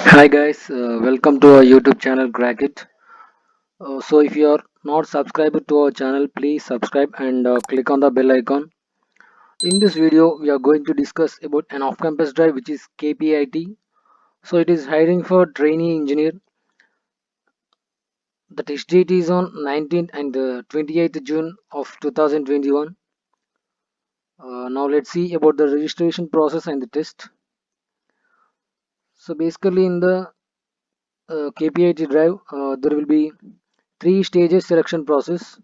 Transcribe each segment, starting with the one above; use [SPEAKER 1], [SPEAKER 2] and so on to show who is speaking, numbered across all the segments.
[SPEAKER 1] Hi guys, welcome to our YouTube channel Crack It. So if you are not subscribed to our channel, please subscribe and click on the bell icon. In this video, we are going to discuss about an off-campus drive which is KPIT. So it is hiring for trainee engineer. The test date is on 19th and 28th June of 2021. Now let's see about the registration process and the test. So basically in the KPIT drive, there will be three stages selection process.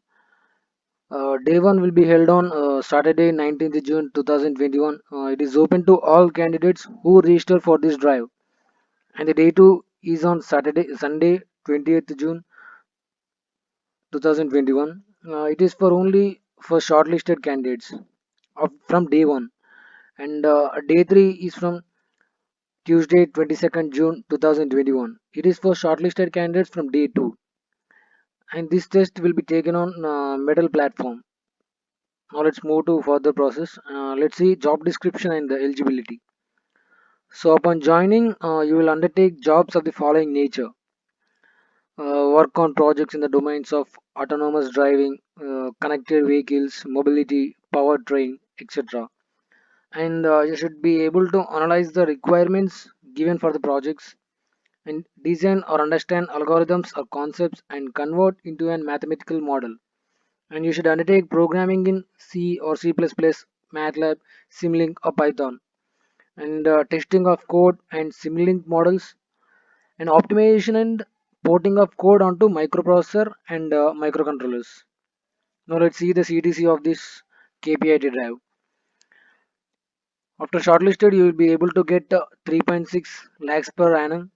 [SPEAKER 1] Day one will be held on Saturday, 19th June 2021. It is open to all candidates who register for this drive. And the day two is on Sunday, 20th June 2021. It is for only for shortlisted candidates from day one. And day three is from Tuesday, 22nd June 2021. It is for shortlisted candidates from day two. And this test will be taken on Medal platform. Now let's move to further process. Let's see job description and the eligibility. So upon joining, you will undertake jobs of the following nature. Work on projects in the domains of autonomous driving, connected vehicles, mobility, powertrain, etc. And you should be able to analyze the requirements given for the projects and design or understand algorithms or concepts and convert into a mathematical model. And you should undertake programming in C or C++, MATLAB, Simulink or Python, and testing of code and Simulink models, and optimization and porting of code onto microprocessor and microcontrollers. Now let's see the CTC of this KPIT drive. After shortlisted, you will be able to get 3.6 lakhs per annum.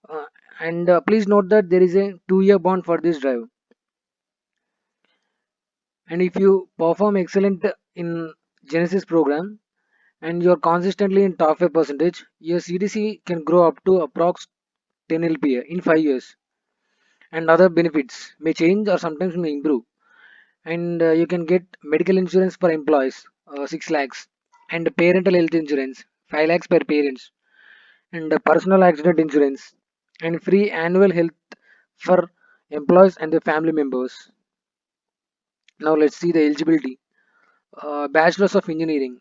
[SPEAKER 1] Uh, and please note that there is a 2-year bond for this drive. And if you perform excellent in Genesis program, and you're consistently in top 5 percentage, your CDC can grow up to approx 10 LPA in 5 years. And other benefits may change or sometimes may improve. And you can get medical insurance for employees, 6 lakhs, and parental health insurance, 5 lakhs per parents, and personal accident insurance, and free annual health for employees and their family members. Now let's see the eligibility. Bachelor's of Engineering.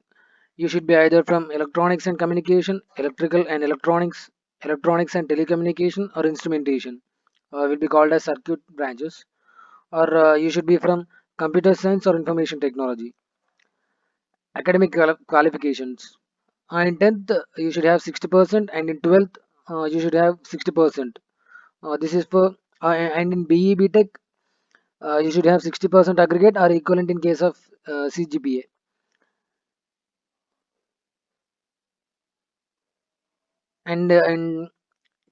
[SPEAKER 1] You should be either from electronics and communication, electrical and electronics, electronics and telecommunication, or instrumentation. Will be called as circuit branches. Or you should be from computer science or information technology. Academic qualifications. In 10th, you should have 60%, and in 12th, you should have 60%. This is for, and in BE BTech, you should have 60% aggregate or equivalent in case of CGPA. And in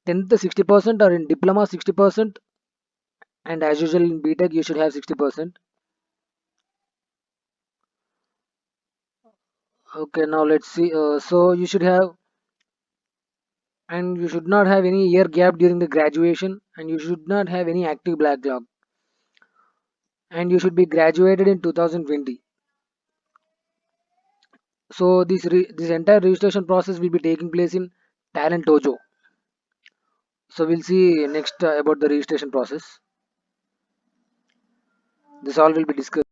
[SPEAKER 1] 10th 60%, or in diploma 60%, and as usual in BTech you should have 60%. Okay, now let's see. So you should have, and you should not have any year gap during the graduation, and you should not have any active backlog, and you should be graduated in 2020. So this entire registration process will be taking place in Talent Dojo. So we'll see next about the registration process. This all will be discussed.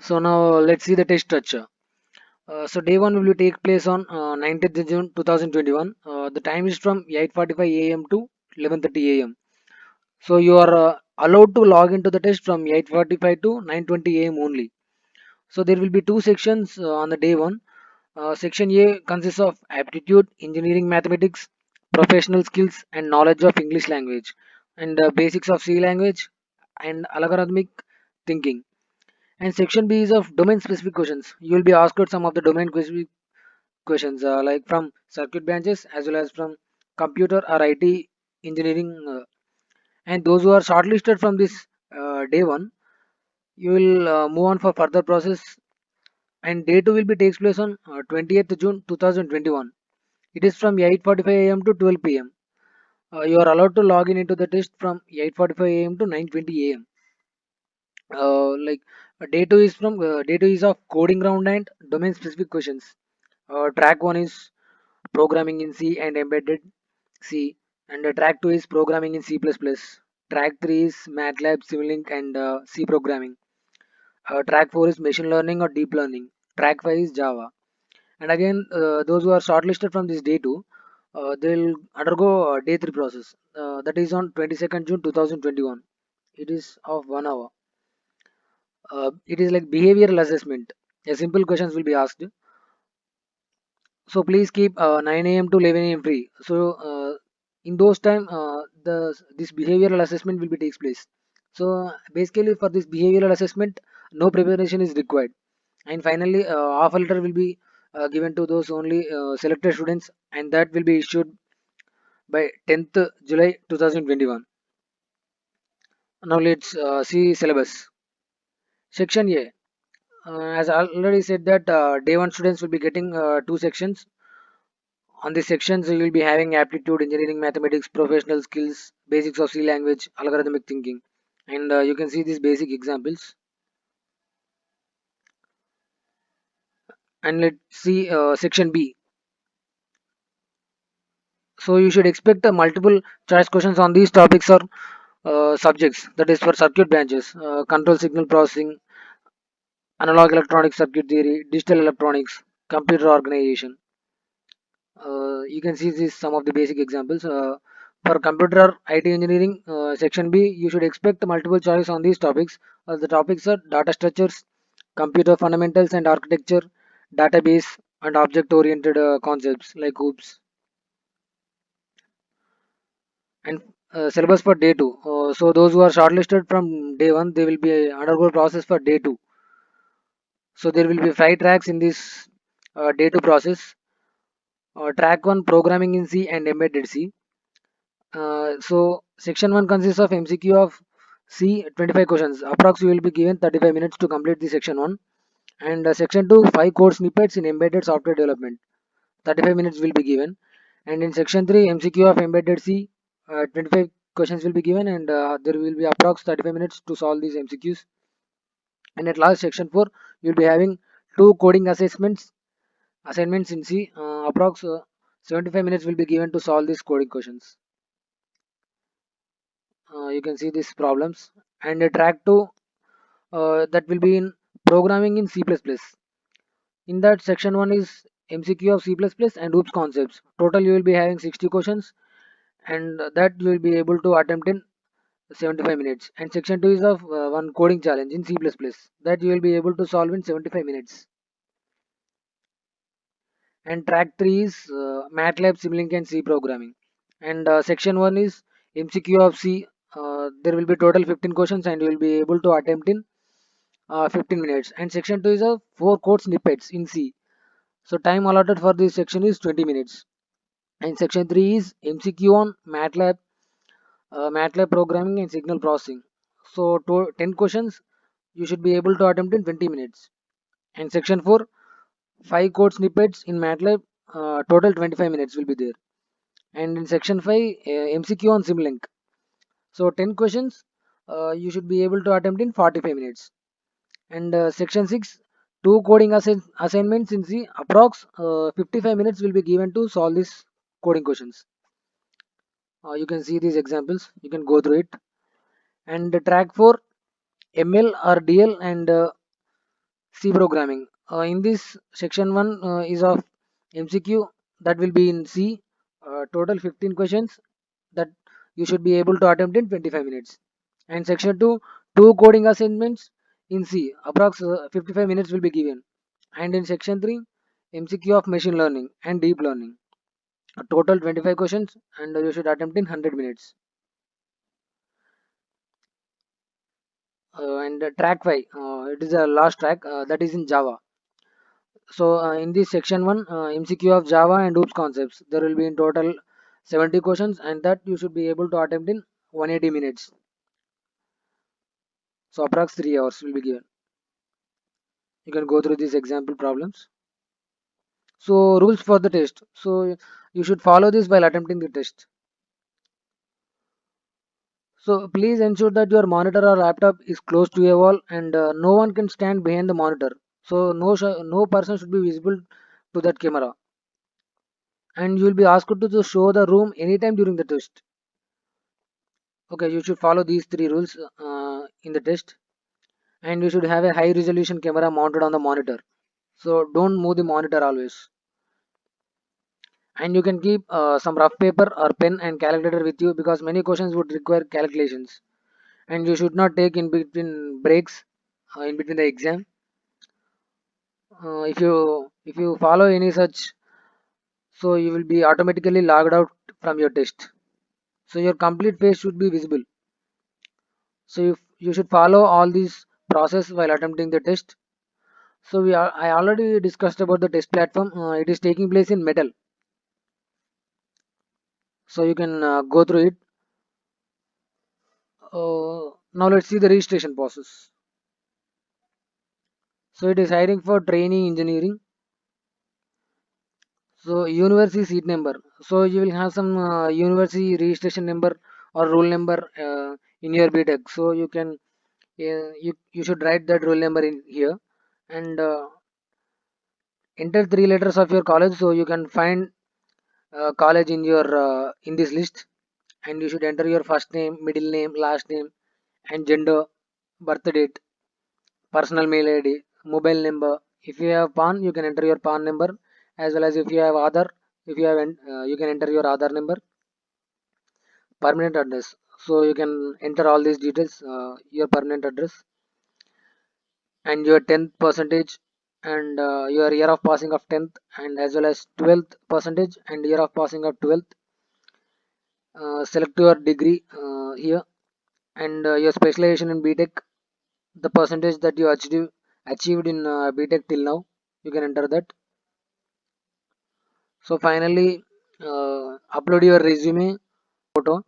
[SPEAKER 1] So now let's see the test structure. So day one will take place on 19th June 2021. The time is from 8:45 a.m. to 11:30 a.m. So you are allowed to log into the test from 8:45 to 9:20 a.m. only. So there will be two sections on the day one. Section A consists of aptitude, engineering, mathematics, professional skills, and knowledge of English language, and basics of C language and algorithmic thinking. And section B is of domain specific questions. You will be asked some of the domain specific questions like from circuit branches as well as from computer or IT engineering. And those who are shortlisted from this day one, you will move on for further process. And day two will be takes place on 20th June 2021. It is from 8:45 a.m. to 12 p.m. You are allowed to log in into the test from 8:45 a.m. to 9:20 a.m. Day two is from day two is of coding round and domain specific questions. Track one is programming in C and embedded. C. And track 2 is programming in C++. Track 3 is MATLAB, Simulink, and C programming. Track 4 is machine learning or deep learning. Track 5 is Java. And again, those who are shortlisted from this day 2, they'll undergo day 3 process. That is on 22nd June 2021. It is of 1 hour. It is like behavioral assessment. A simple questions will be asked. So please keep 9 a.m. to 11 a.m. free. So in those time, the this behavioral assessment will be takes place. So basically for this behavioral assessment, no preparation is required. And finally, offer letter will be given to those only selected students, and that will be issued by 10th July 2021. Now let's see syllabus. Section A. As I already said that day 1 students will be getting two sections. On these sections, you will be having aptitude, engineering, mathematics, professional skills, basics of C language, algorithmic thinking. And you can see these basic examples. And let's see section B. So you should expect multiple choice questions on these topics or subjects. That is for circuit branches, control signal processing, analog electronics circuit theory, digital electronics, computer organization. You can see this some of the basic examples. For computer IT engineering section B, you should expect multiple choice on these topics. The topics are data structures, computer fundamentals and architecture, database, and object-oriented concepts like OOPS. And syllabus for day 2. So those who are shortlisted from day 1, they will be undergo process for day 2. So there will be 5 tracks in this day 2 process. Track 1, programming in C and embedded C. So section 1 consists of MCQ of C 25 questions. Approx you will be given 35 minutes to complete the section 1. And section 2, 5 code snippets in embedded software development. 35 minutes will be given. And in section 3, MCQ of embedded C, 25 questions will be given, and there will be approx 35 minutes to solve these MCQs. And at last, section 4, you will be having 2 coding assignments in C. Approx 75 minutes will be given to solve these coding questions. You can see these problems. And track 2, that will be in programming in C++. In that, section 1 is MCQ of C++ and OOPS concepts. Total you will be having 60 questions, and that you will be able to attempt in 75 minutes. And section 2 is of one coding challenge in C++ that you will be able to solve in 75 minutes. And track 3 is MATLAB, Simulink and C programming. And section 1 is MCQ of C. There will be total 15 questions, and you will be able to attempt in 15 minutes. And section 2 is of 4 code snippets in C. So time allotted for this section is 20 minutes. And section 3 is MCQ on MATLAB programming and signal processing. So 10 questions you should be able to attempt in 20 minutes. And section 4, 5 code snippets in MATLAB, total 25 minutes will be there. And in section 5, MCQ on Simulink. So 10 questions you should be able to attempt in 45 minutes. And section 6, 2 coding assignments in C, approx 55 minutes will be given to solve these coding questions. You can see these examples, you can go through it. And track 4, ML or DL and C programming. In this section 1 is of MCQ that will be in C, total 15 questions that you should be able to attempt in 25 minutes. And section 2, 2 coding assignments in C, approx 55 minutes will be given. And in section 3, MCQ of machine learning and deep learning. A total 25 questions, and you should attempt in 100 minutes. And track 5, it is the last track, that is in Java. So in this section 1, MCQ of Java and OOPS concepts, there will be in total 70 questions, and that you should be able to attempt in 180 minutes. So approx 3 hours will be given. You can go through these example problems. So rules for the test. So you should follow this while attempting the test. So please ensure that your monitor or laptop is close to a wall, and no one can stand behind the monitor. So no person should be visible to that camera. and you will be asked to show the room anytime during the test. Okay, you should follow these three rules in the test, and you should have a high resolution camera mounted on the monitor. So don't move the monitor always. And you can keep some rough paper or pen and calculator with you because many questions would require calculations. And you should not take in between breaks in between the exam. If you follow any such, so you will be automatically logged out from your test. So your complete face should be visible. So you should follow all these process while attempting the test. So I already discussed about the test platform. It is taking place in Metal. So you can go through it. Now let's see the registration process. So it is hiring for trainee engineering. So university seat number. So you will have some university registration number or roll number in your BTech. So you should write that roll number in here and enter three letters of your college. So you can find college in your in this list, and you should enter your first name, middle name, last name, and gender, birth date, personal mail ID, mobile number. If you have PAN, you can enter your PAN number, as well as if you have Aadhaar, if you have you can enter your Aadhaar number, permanent address. So you can enter all these details, your permanent address, and your 10th percentage, and your year of passing of 10th, and as well as 12th percentage and year of passing of 12th. Select your degree here, and your specialization in BTech, the percentage that you achieved in BTech till now, you can enter that. So finally, upload your resume, photo,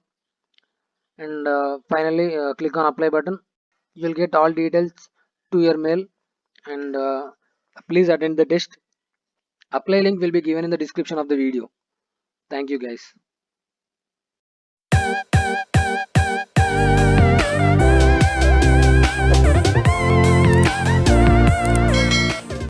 [SPEAKER 1] and finally click on apply button. You'll get all details to your mail, and please attend the test. Apply link will be given in the description of the video. Thank you guys.